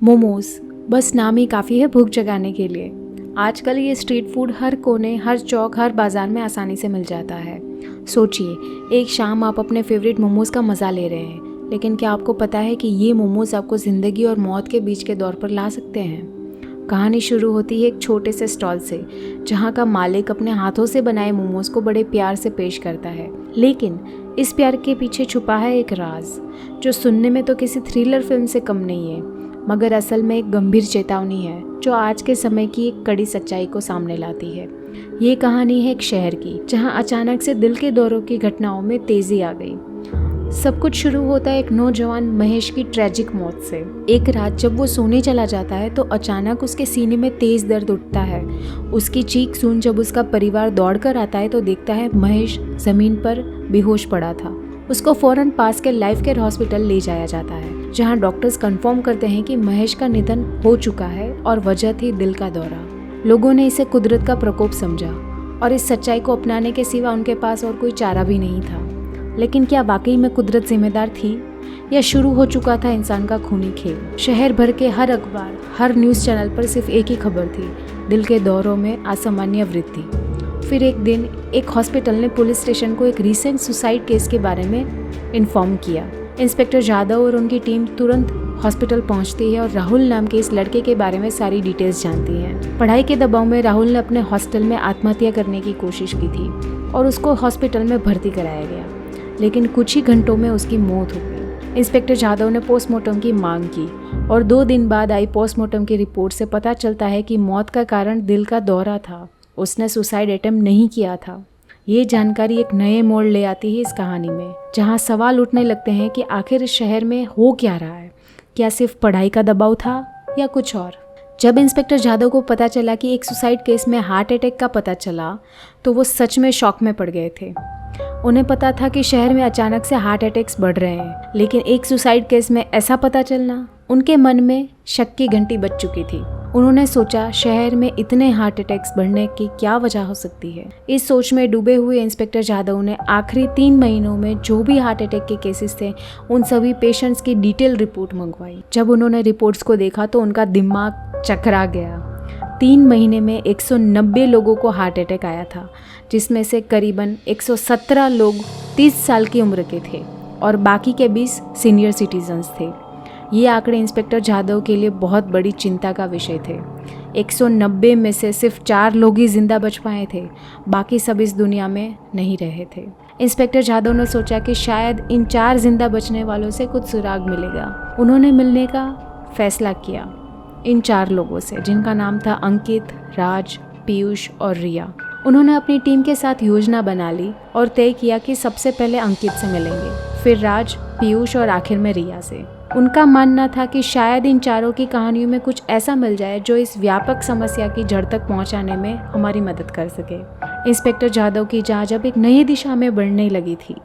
मोमोज बस नाम ही काफ़ी है भूख जगाने के लिए। आजकल ये स्ट्रीट फूड हर कोने, हर चौक, हर बाज़ार में आसानी से मिल जाता है। सोचिए, एक शाम आप अपने फेवरेट मोमोज़ का मज़ा ले रहे हैं, लेकिन क्या आपको पता है कि ये मोमोज़ आपको ज़िंदगी और मौत के बीच के दौर पर ला सकते हैं। कहानी शुरू होती है एक छोटे से स्टॉल से, जहाँ का मालिक अपने हाथों से बनाए मोमोज़ को बड़े प्यार से पेश करता है। लेकिन इस प्यार के पीछे छुपा है एक राज, जो सुनने में तो किसी थ्रिलर फिल्म से कम नहीं है, मगर असल में एक गंभीर चेतावनी है जो आज के समय की एक कड़ी सच्चाई को सामने लाती है। ये कहानी है एक शहर की, जहां अचानक से दिल के दौरों की घटनाओं में तेजी आ गई। सब कुछ शुरू होता है एक नौजवान महेश की ट्रेजिक मौत से। एक रात जब वो सोने चला जाता है तो अचानक उसके सीने में तेज दर्द उठता है। उसकी चीख सुन जब उसका परिवार दौड़कर आता है तो देखता है महेश जमीन पर बेहोश पड़ा था। उसको फौरन पास के लाइफ केयर हॉस्पिटल ले जाया जाता है, जहां डॉक्टर्स कंफर्म करते हैं कि महेश का निधन हो चुका है और वजह थी दिल का दौरा। लोगों ने इसे कुदरत का प्रकोप समझा और इस सच्चाई को अपनाने के सिवा उनके पास और कोई चारा भी नहीं था। लेकिन क्या वाकई में कुदरत जिम्मेदार थी, या शुरू हो चुका था इंसान का खूनी खेल? शहर भर के हर अखबार, हर न्यूज़ चैनल पर सिर्फ एक ही खबर थी, दिल के दौरों में असामान्य वृद्धि। फिर एक दिन एक हॉस्पिटल ने पुलिस स्टेशन को एक रीसेंट सुसाइड केस के बारे में इन्फॉर्म किया। इंस्पेक्टर जादव और उनकी टीम तुरंत हॉस्पिटल पहुंचती है और राहुल नाम के इस लड़के के बारे में सारी डिटेल्स जानती हैं। पढ़ाई के दबाव में राहुल ने अपने हॉस्टल में आत्महत्या करने की कोशिश की थी और उसको हॉस्पिटल में भर्ती कराया गया, लेकिन कुछ ही घंटों में उसकी मौत हो गई। इंस्पेक्टर जादव ने पोस्टमार्टम की मांग की और 2 दिन बाद आई पोस्टमार्टम की रिपोर्ट से पता चलता है कि मौत का कारण दिल का दौरा था। उसने सुसाइड अटेम्प्ट नहीं किया था। ये जानकारी एक नए मोड़ ले आती है इस कहानी में, जहां सवाल उठने लगते हैं कि आखिर इस शहर में हो क्या रहा है। क्या सिर्फ पढ़ाई का दबाव था या कुछ और? जब इंस्पेक्टर जादव को पता चला कि एक सुसाइड केस में हार्ट अटैक का पता चला तो वो सच में शॉक में पड़ गए थे। उन्हें पता था कि शहर में अचानक से हार्ट अटैक्स बढ़ रहे हैं, लेकिन एक सुसाइड केस में ऐसा पता चलना, उनके मन में शक की घंटी बज चुकी थी। उन्होंने सोचा, शहर में इतने हार्ट अटैक्स बढ़ने की क्या वजह हो सकती है? इस सोच में डूबे हुए इंस्पेक्टर जादव ने आखिरी 3 महीनों में जो भी हार्ट अटैक के केसेस थे, उन सभी पेशेंट्स की डिटेल रिपोर्ट मंगवाई। जब उन्होंने रिपोर्ट्स को देखा तो उनका दिमाग चकरा गया। 3 महीने में 190 लोगों को हार्ट अटैक आया था, जिसमें से करीबन 117 लोग 30 साल की उम्र के थे और बाकी के 20 सीनियर सिटीजन्स थे। ये आंकड़े इंस्पेक्टर जादव के लिए बहुत बड़ी चिंता का विषय थे। 190 में से सिर्फ 4 लोग ही जिंदा बच पाए थे, बाकी सब इस दुनिया में नहीं रहे थे। इंस्पेक्टर जादव ने सोचा कि शायद इन 4 जिंदा बचने वालों से कुछ सुराग मिलेगा। उन्होंने मिलने का फैसला किया इन 4 लोगों से, जिनका नाम था अंकित, राज, पीयूष और रिया। उन्होंने अपनी टीम के साथ योजना बना ली और तय किया कि सबसे पहले अंकित से मिलेंगे, फिर राज, पीयूष और आखिर में रिया से। उनका मानना था कि शायद इन चारों की कहानियों में कुछ ऐसा मिल जाए जो इस व्यापक समस्या की जड़ तक पहुंचाने में हमारी मदद कर सके। इंस्पेक्टर जादव की जांच अब एक नई दिशा में बढ़ने लगी थी,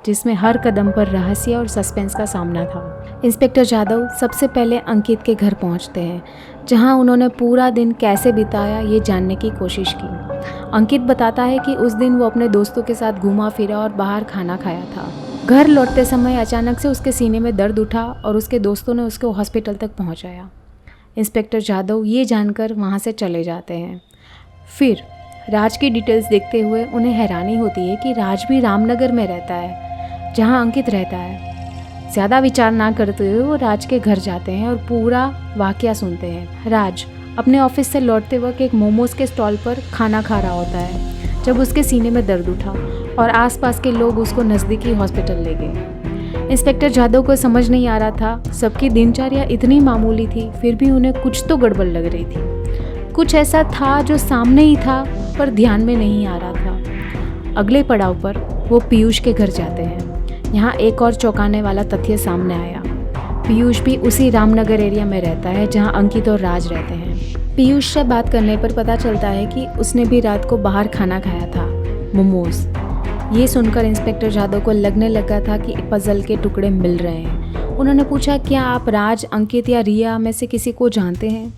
जिसमें हर कदम पर रहस्य और सस्पेंस का सामना था। इंस्पेक्टर जादव सबसे पहले अंकित के घर पहुंचते हैं, जहां उन्होंने पूरा दिन कैसे बिताया ये जानने की कोशिश की। अंकित बताता है कि उस दिन वो अपने दोस्तों के साथ घूमा फिरा और बाहर खाना खाया था। घर लौटते समय अचानक से उसके सीने में दर्द उठा और उसके दोस्तों ने उसको हॉस्पिटल तक पहुंचाया। इंस्पेक्टर जादव ये जानकर वहां से चले जाते हैं। फिर राज की डिटेल्स देखते हुए उन्हें हैरानी होती है कि राज भी रामनगर में रहता है, जहां अंकित रहता है। ज़्यादा विचार ना करते हुए वो राज के घर जाते हैं और पूरा वाकया सुनते हैं। राज अपने ऑफिस से लौटते वक्त एक मोमोज के स्टॉल पर खाना खा रहा होता है जब उसके सीने में दर्द उठा और आसपास के लोग उसको नज़दीकी हॉस्पिटल ले गए। इंस्पेक्टर जादव को समझ नहीं आ रहा था, सबकी दिनचर्या इतनी मामूली थी, फिर भी उन्हें कुछ तो गड़बड़ लग रही थी। कुछ ऐसा था जो सामने ही था पर ध्यान में नहीं आ रहा था। अगले पड़ाव पर वो पीयूष के घर जाते हैं। यहाँ एक और चौंकाने वाला तथ्य सामने आया। पीयूष भी उसी रामनगर एरिया में रहता है जहाँ अंकित और राज रहते हैं। पीयूष से बात करने पर पता चलता है कि उसने भी रात को बाहर खाना खाया था, मोमोज। ये सुनकर इंस्पेक्टर जादव को लगने लगा था कि पजल के टुकड़े मिल रहे हैं। उन्होंने पूछा, क्या आप राज, अंकित या रिया में से किसी को जानते हैं?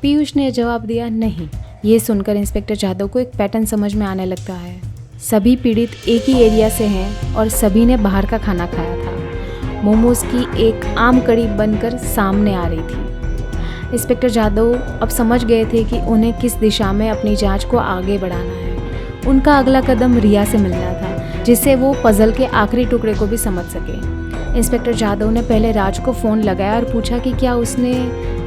पीयूष ने जवाब दिया, नहीं, ये सुनकर इंस्पेक्टर जाधव को एक पैटर्न समझ में आने लगता है। सभी पीड़ित एक ही एरिया से हैं और सभी ने बाहर का खाना खाया था। मोमोज की एक आम कड़ी बनकर सामने आ रही थी। इंस्पेक्टर जाधव अब समझ गए थे कि उन्हें किस दिशा में अपनी जांच को आगे बढ़ाना है। उनका अगला कदम रिया से मिलना था, जिससे वो पजल के आखिरी टुकड़े को भी समझ सके। इंस्पेक्टर जाधव ने पहले राज को फ़ोन लगाया और पूछा कि क्या उसने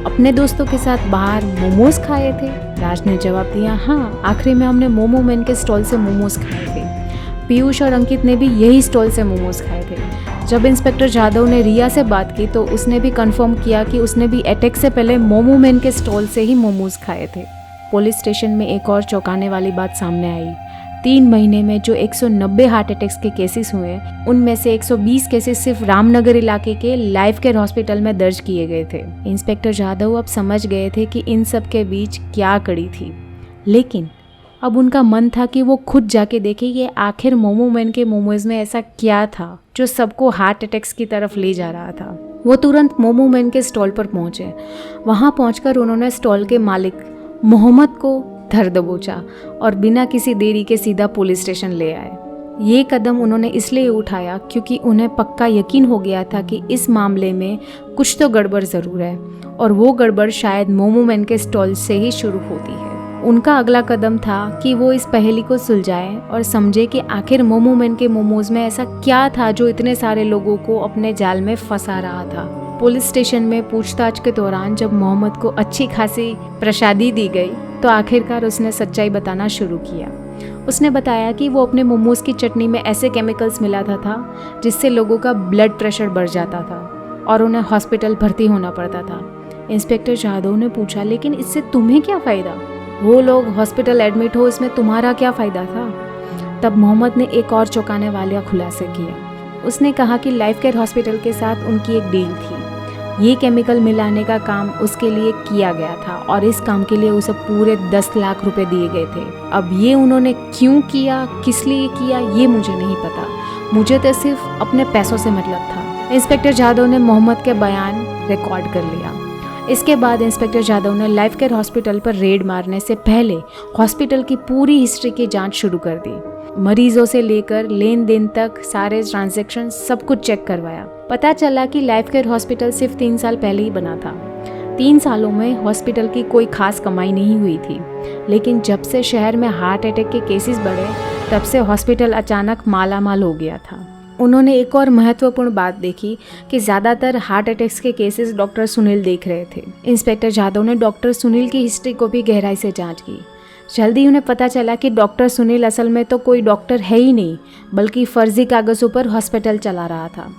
अपने दोस्तों के साथ बाहर मोमोज खाए थे। राज ने जवाब दिया, हाँ, आखिरी में हमने मोमो मैन के स्टॉल से मोमोज खाए थे। पीयूष और अंकित ने भी यही स्टॉल से मोमोज खाए थे। जब इंस्पेक्टर जाधव ने रिया से बात की तो उसने भी कंफर्म किया कि उसने भी अटैक से पहले मोमो मैन के स्टॉल से ही मोमोज खाए थे। पुलिस स्टेशन में एक और चौंकाने वाली बात सामने आई। 3 महीने में जो 190 हार्ट अटैक्स के केसेस हुए, उनमें से 120 केसेस सिर्फ रामनगर इलाके के लाइफ केयर हॉस्पिटल में दर्ज किए गए थे। इंस्पेक्टर जाधव अब समझ गए थे कि इन सब के बीच क्या कड़ी थी, लेकिन अब उनका मन था कि वो खुद जाके देखे कि आखिर मोमो मैन के मोमोज में ऐसा क्या था जो सबको हार्ट अटैक्स की तरफ ले जा रहा था। वो तुरंत मोमो मैन के स्टॉल पर पहुंचे। वहां पहुंचकर उन्होंने स्टॉल के मालिक मोहम्मद को धर दबोचा और बिना किसी देरी के सीधा पुलिस स्टेशन ले आए। ये कदम उन्होंने इसलिए उठाया क्योंकि उन्हें पक्का यकीन हो गया था कि इस मामले में कुछ तो गड़बड़ ज़रूर है और वो गड़बड़ शायद मोमो मैन के स्टॉल से ही शुरू होती है। उनका अगला कदम था कि वो इस पहेली को सुलझाए और समझे कि आखिर मोमो मैन के मोमोज में ऐसा क्या था जो इतने सारे लोगों को अपने जाल में फंसा रहा था। पुलिस स्टेशन में पूछताछ के दौरान जब मोहम्मद को अच्छी खासी प्रसादी दी गई तो आखिरकार उसने सच्चाई बताना शुरू किया। उसने बताया कि वो अपने मोमोज की चटनी में ऐसे केमिकल्स मिलाता था जिससे लोगों का ब्लड प्रेशर बढ़ जाता था और उन्हें हॉस्पिटल भर्ती होना पड़ता था। इंस्पेक्टर जाधव ने पूछा, लेकिन इससे तुम्हें क्या फ़ायदा? वो लोग हॉस्पिटल एडमिट हो, इसमें तुम्हारा क्या फ़ायदा था? तब मोहम्मद ने एक और चौंकाने वाला खुलासा किया। उसने कहा कि लाइफ केयर हॉस्पिटल के साथ उनकी एक डील थी। ये केमिकल मिलाने का काम उसके लिए किया गया था और इस काम के लिए उसे पूरे 10 लाख रुपए दिए गए थे। अब ये उन्होंने क्यों किया, किस लिए किया, ये मुझे नहीं पता। मुझे तो सिर्फ अपने पैसों से मतलब था। इंस्पेक्टर जाधव ने मोहम्मद के बयान रिकॉर्ड कर लिया। इसके बाद इंस्पेक्टर जाधव ने लाइफ केयर हॉस्पिटल पर रेड मारने से पहले हॉस्पिटल की पूरी हिस्ट्री की जांच शुरू कर दी। मरीजों से लेकर लेन देन तक सारे ट्रांजैक्शन सब कुछ चेक करवाया। पता चला कि लाइफ केयर हॉस्पिटल सिर्फ 3 साल पहले ही बना था। 3 सालों में हॉस्पिटल की कोई खास कमाई नहीं हुई थी, लेकिन जब से शहर में हार्ट अटैक के केसेस बढ़े तब से हॉस्पिटल अचानक मालामाल हो गया था। उन्होंने एक और महत्वपूर्ण बात देखी कि ज़्यादातर हार्ट अटैक्स के केसेस डॉक्टर सुनील देख रहे थे। इंस्पेक्टर जाधव ने डॉक्टर सुनील की हिस्ट्री को भी गहराई से जांच की। जल्दी उन्हें पता चला कि डॉक्टर सुनील असल में तो कोई डॉक्टर है ही नहीं, बल्कि फर्जी कागज़ों पर हॉस्पिटल चला रहा था।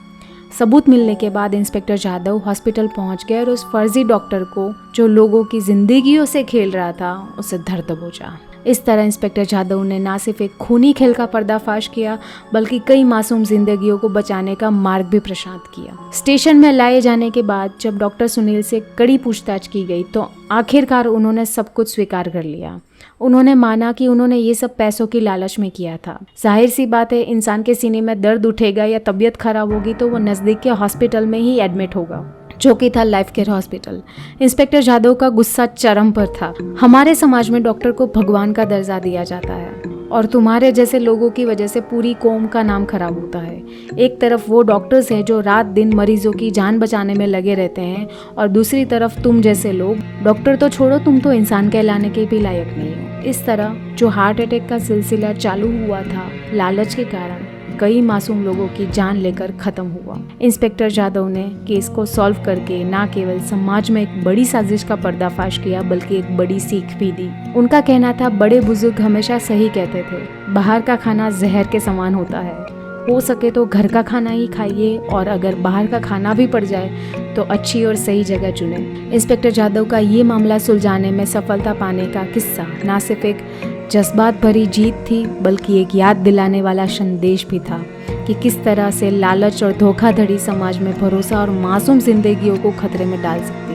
सबूत मिलने के बाद इंस्पेक्टर जाधव हॉस्पिटल पहुंच गए और उस फर्जी डॉक्टर को, जो लोगों की जिंदगियों से खेल रहा था, उसे धर दबोचा। इस तरह इंस्पेक्टर जाधव ने न सिर्फ एक खूनी खेल का पर्दाफाश किया, बल्कि कई मासूम जिंदगियों को बचाने का मार्ग भी प्रशस्त किया। स्टेशन में लाए जाने के बाद जब डॉक्टर सुनील से कड़ी पूछताछ की गई तो आखिरकार उन्होंने सब कुछ स्वीकार कर लिया। उन्होंने माना कि उन्होंने ये सब पैसों की लालच में किया था। जाहिर सी बात है, इंसान के सीने में दर्द उठेगा या तबीयत खराब होगी तो वो नज़दीक के हॉस्पिटल में ही एडमिट होगा, जो कि था life care hospital. Inspector Jadhav का गुस्सा चरम पर था। हमारे समाज में डॉक्टर को भगवान का दर्जा दिया जाता है और तुम्हारे जैसे लोगों की वजह से पूरी कौम का नाम खराब होता है। एक तरफ वो डॉक्टर्स हैं जो रात दिन मरीजों की जान बचाने में लगे रहते हैं और दूसरी तरफ तुम जैसे लोग, डॉक्टर तो छोड़ो, तुम तो इंसान कहलाने के भी लायक नहीं हो। इस तरह जो हार्ट अटैक का सिलसिला चालू हुआ था, लालच के कारण कई मासूम लोगों की जान लेकर खत्म हुआ। इंस्पेक्टर जाधव ने केस को सॉल्व करके न केवल समाज में एक बड़ी साजिश का पर्दाफाश किया, बल्कि एक बड़ी सीख भी दी। उनका कहना था, बड़े बुजुर्ग हमेशा सही कहते थे, बाहर का खाना जहर के समान होता है। हो सके तो घर का खाना ही खाइए और अगर बाहर का खाना भी पड़ जाए तो अच्छी और सही जगह चुने। इंस्पेक्टर जाधव का ये मामला सुलझाने में सफलता पाने का किस्सा न सिर्फ एक जज्बात भरी जीत थी, बल्कि एक याद दिलाने वाला संदेश भी था कि किस तरह से लालच और धोखाधड़ी समाज में भरोसा और मासूम जिंदगियों को खतरे में डाल सकती है।